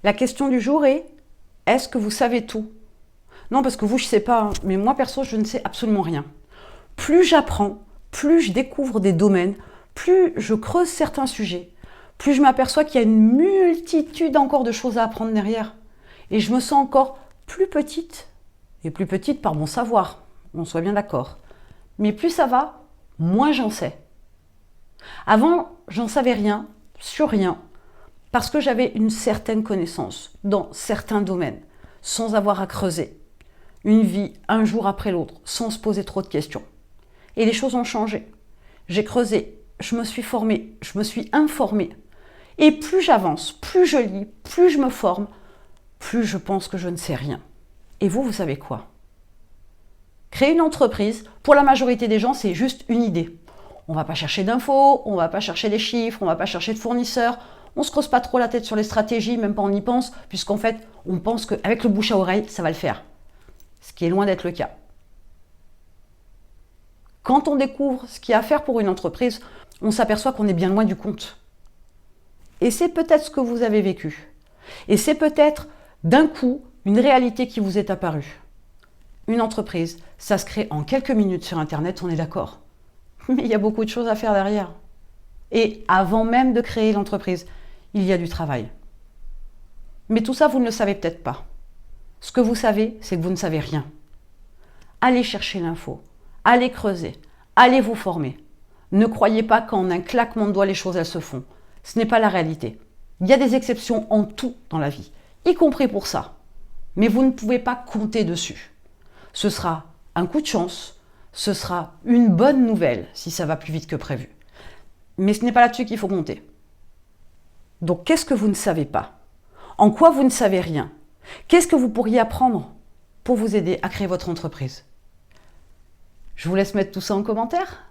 La question du jour est, est-ce que vous savez tout? Non, parce que vous, je ne sais pas, hein, mais moi, perso, je ne sais absolument rien. Plus j'apprends, plus je découvre des domaines, plus je creuse certains sujets, plus je m'aperçois qu'il y a une multitude encore de choses à apprendre derrière. Et je me sens encore plus petite, et plus petite par mon savoir, on soit bien d'accord. Mais plus ça va, moins j'en sais. Avant, j'en savais rien, sur rien, parce que j'avais une certaine connaissance dans certains domaines, sans avoir à creuser. Une vie un jour après l'autre, sans se poser trop de questions. Et les choses ont changé. J'ai creusé, je me suis formée, je me suis informée. Et plus j'avance, plus je lis, plus je me forme, plus je pense que je ne sais rien. Et vous savez quoi? Créer une entreprise, pour la majorité des gens, c'est juste une idée. On ne va pas chercher d'infos, on ne va pas chercher des chiffres, on ne va pas chercher de fournisseurs, on ne se creuse pas trop la tête sur les stratégies, même pas on y pense, puisqu'en fait, on pense qu'avec le bouche à oreille, ça va le faire. Ce qui est loin d'être le cas. Quand on découvre ce qu'il y a à faire pour une entreprise, on s'aperçoit qu'on est bien loin du compte. Et c'est peut-être ce que vous avez vécu. Et c'est peut-être d'un coup une réalité qui vous est apparue. Une entreprise, ça se crée en quelques minutes sur Internet, on est d'accord. Mais il y a beaucoup de choses à faire derrière. Et avant même de créer l'entreprise, il y a du travail. Mais tout ça, vous ne le savez peut-être pas. Ce que vous savez, c'est que vous ne savez rien. Allez chercher l'info, allez creuser, allez vous former. Ne croyez pas qu'en un claquement de doigts, les choses elles se font. Ce n'est pas la réalité. Il y a des exceptions en tout dans la vie, y compris pour ça. Mais vous ne pouvez pas compter dessus. Ce sera un coup de chance, ce sera une bonne nouvelle si ça va plus vite que prévu. Mais ce n'est pas là-dessus qu'il faut compter. Donc qu'est-ce que vous ne savez pas? En quoi vous ne savez rien? Qu'est-ce que vous pourriez apprendre pour vous aider à créer votre entreprise? Je vous laisse mettre tout ça en commentaire.